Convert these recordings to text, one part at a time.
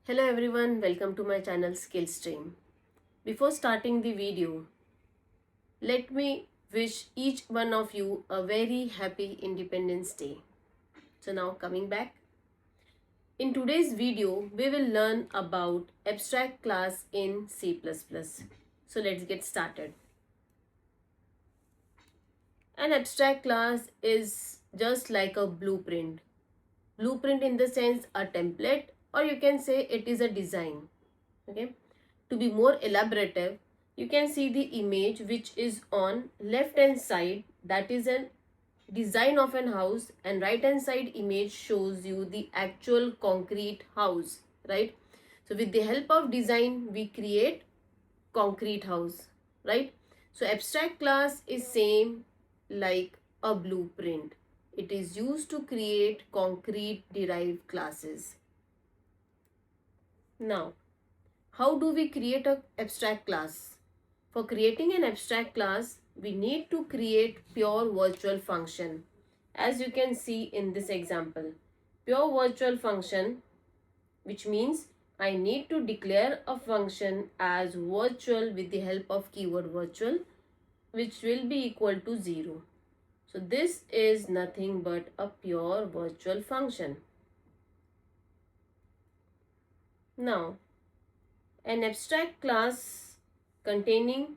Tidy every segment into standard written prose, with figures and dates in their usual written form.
Hello everyone, welcome to my channel Skillstream. Before starting the video, let me wish each one of you a very happy Independence Day. So now coming back. In today's video, we will learn about abstract class in C++. So let's get started. An abstract class is just like a blueprint. Blueprint in the sense a template, or you can say it is a design. Okay. To be more elaborative, you can see the image which is on left hand side, that is a design of an house, and right hand side image shows you the actual concrete house, right? So with the help of design we create concrete house, right? So abstract class is same like a blueprint. It is used to create concrete derived classes. Now, how do we create an abstract class? For creating an abstract class, we need to create pure virtual function. As you can see in this example, pure virtual function, which means I need to declare a function as virtual with the help of keyword virtual, which will be equal to 0. So this is nothing but a pure virtual function. Now, an abstract class containing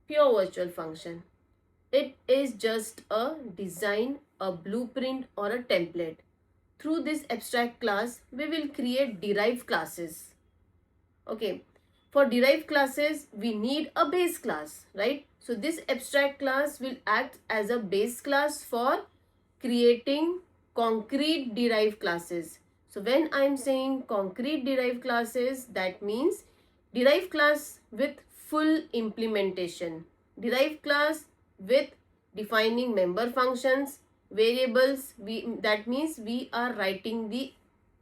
pure virtual function. It is just a design, a blueprint or a template. Through this abstract class, we will create derived classes. Okay. For derived classes, we need a base class, right? So this abstract class will act as a base class for creating concrete derived classes. So when I am saying concrete derived classes, that means derived class with full implementation. Derived class with defining member functions, variables, that means we are writing the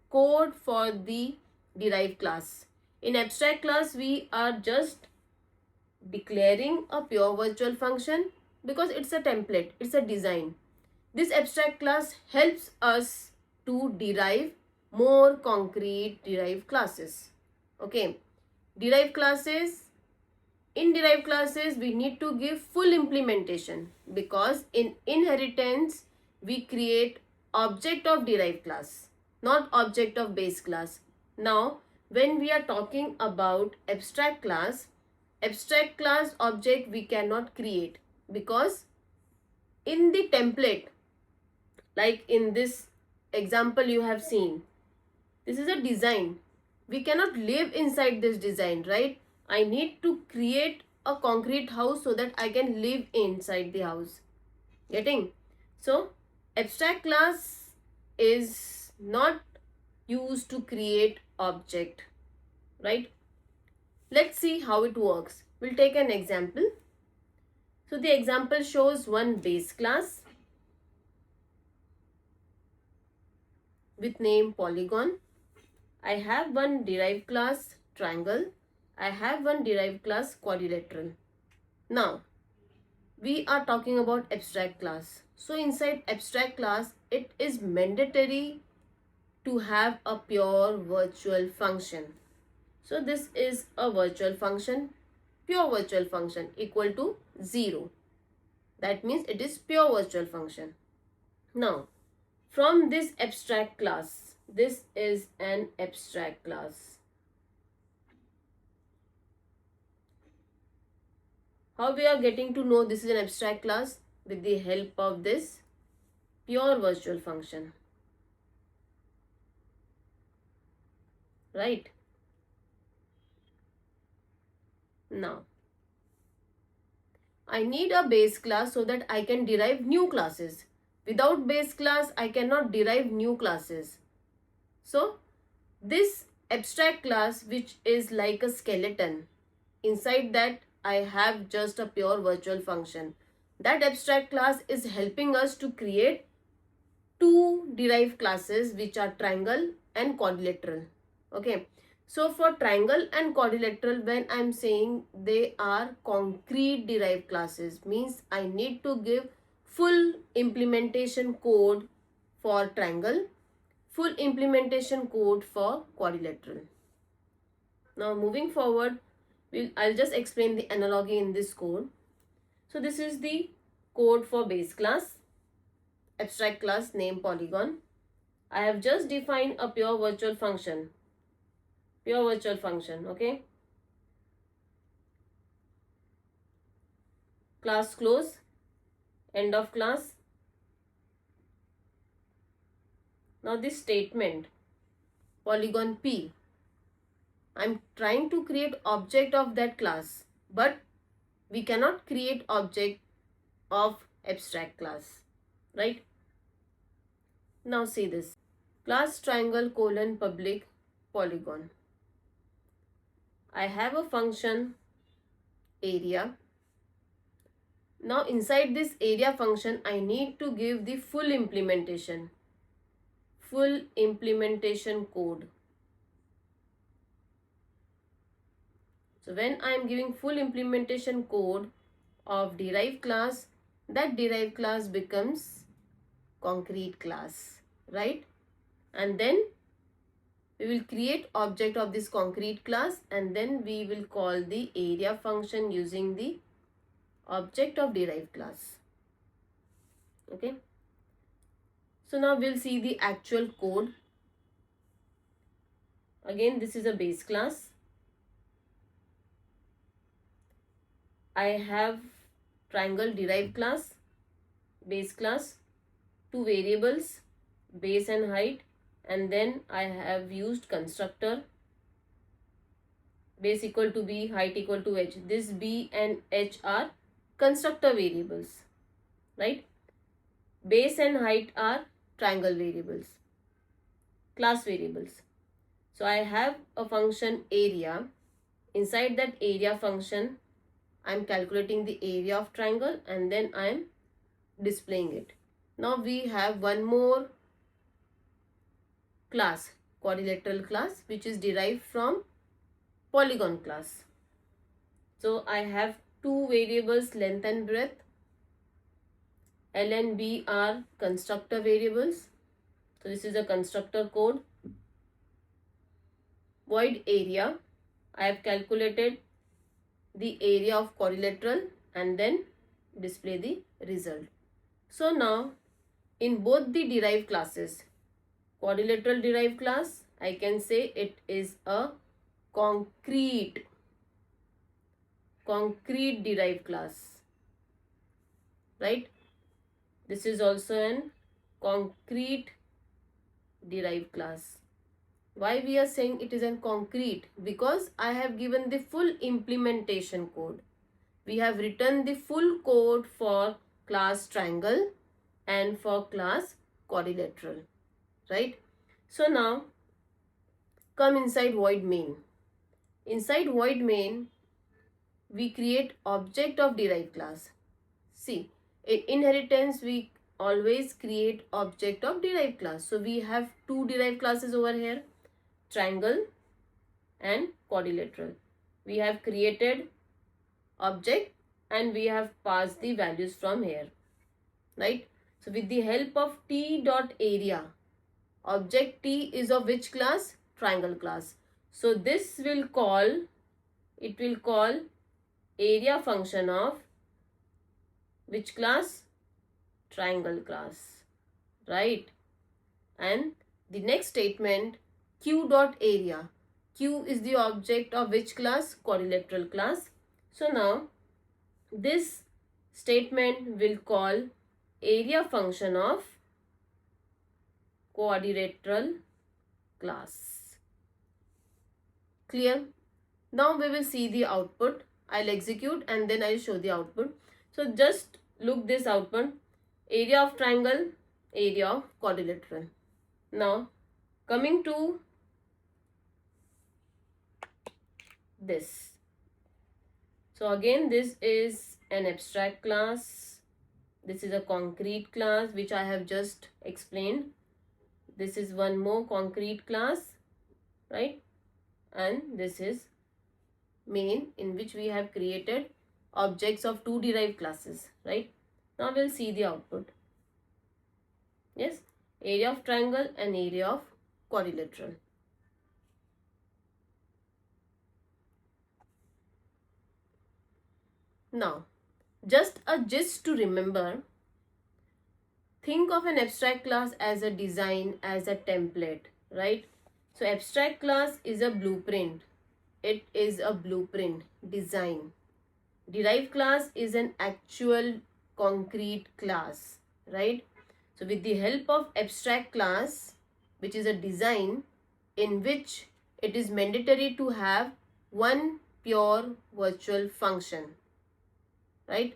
code for the derived class. In abstract class, we are just declaring a pure virtual function because it's a template, it's a design. This abstract class helps us to derive more concrete derived classes. Okay, derived classes. In derived classes, we need to give full implementation because in inheritance, we create object of derived class, not object of base class. Now, when we are talking about abstract class object we cannot create because in the template, like in this example you have seen, this is a design. We cannot live inside this design, right? I need to create a concrete house so that I can live inside the house. Getting? So, abstract class is not used to create object, right? Let's see how it works. We'll take an example. So, the example shows one base class with name polygon. I have one derived class triangle. I have one derived class quadrilateral. Now, we are talking about abstract class. So inside abstract class, it is mandatory to have a pure virtual function. So this is a virtual function, pure virtual function equal to 0. That means it is pure virtual function. Now, from this abstract class, this is an abstract class. How we are getting to know this is an abstract class? With the help of this pure virtual function. Right? Now, I need a base class so that I can derive new classes. Without base class, I cannot derive new classes. So, this abstract class, which is like a skeleton, inside that I have just a pure virtual function. That abstract class is helping us to create two derived classes which are triangle and quadrilateral. Okay. So for triangle and quadrilateral, when I am saying they are concrete derived classes, means I need to give full implementation code for triangle. full implementation code for quadrilateral. Now moving forward, I'll just explain the analogy in this code. So this is the code for base class, abstract class name polygon. I have just defined a pure virtual function, okay. Class close, end of class. Now this statement, polygon P, I'm trying to create object of that class, but we cannot create object of abstract class, right? Now see this, class triangle colon public polygon. I have a function area. Now inside this area function, I need to give the full implementation code. So when I am giving full implementation code of derived class, that derived class becomes concrete class, right? And then we will create object of this concrete class, and then we will call the area function using the object of derived class. Okay. So now we'll see the actual code. Again, this is a base class. I have triangle derived class, base class, two variables, base and height, and then I have used constructor, base equal to b, height equal to h. This b and h are constructor variables, right? Base and height are triangle variables, class variables. So I have a function area. Inside that area function, I am calculating the area of triangle and then I am displaying it. Now we have one more class, quadrilateral class, which is derived from polygon class. So I have two variables, length and breadth. L and B are constructor variables. So this is a constructor code. Void area, I have calculated the area of quadrilateral and then display the result. So now in both the derived classes, quadrilateral derived class, I can say it is a concrete derived class, right? This is also an concrete derived class. Why we are saying it is an concrete? Because I have given the full implementation code. We have written the full code for class triangle and for class quadrilateral, right? So now come inside void main. Inside void main, we create object of derived class. See, in inheritance we always create object of derived class. So we have two derived classes over here, triangle and quadrilateral. We have created object and we have passed the values from here, right? So with the help of t dot area, object t is of which class? Triangle class. So this will call, it will call area function of which class? Triangle class, right? And the next statement, q dot area, q is the object of which class? Quadrilateral class. So now this statement will call area function of quadrilateral class. Clear? Now we will see the output. I'll execute and then I'll show the output. So just look this output, area of triangle, area of quadrilateral. Now coming to this. So again, this is an abstract class. This is a concrete class which I have just explained. This is one more concrete class, right? And this is main, in which we have created objects of two derived classes, right? Now we'll see the output. Yes, area of triangle and area of quadrilateral. Now, just a gist to remember, think of an abstract class as a design, as a template, right? So abstract class is a blueprint. It is a blueprint design. Derived class is an actual concrete class, right? So with the help of abstract class, which is a design in which it is mandatory to have one pure virtual function, right?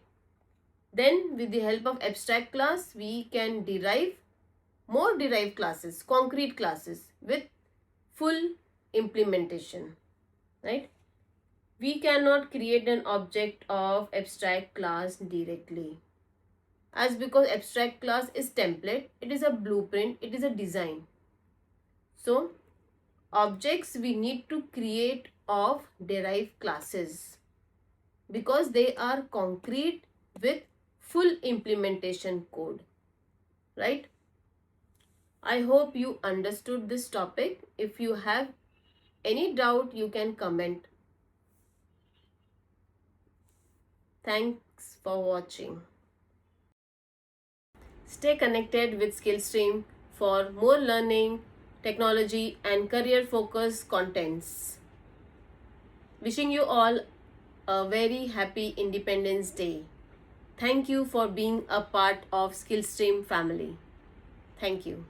Then with the help of abstract class, we can derive more derived classes, concrete classes with full implementation, right? We cannot create an object of abstract class directly, as because abstract class is template, it is a blueprint, it is a design. So objects we need to create of derived classes because they are concrete with full implementation code, right? I hope you understood this topic. If you have any doubt, you can comment. Thanks for watching. Stay connected with Skillstream for more learning, technology and career focused contents. Wishing you all a very happy Independence Day. Thank you for being a part of Skillstream family. Thank you.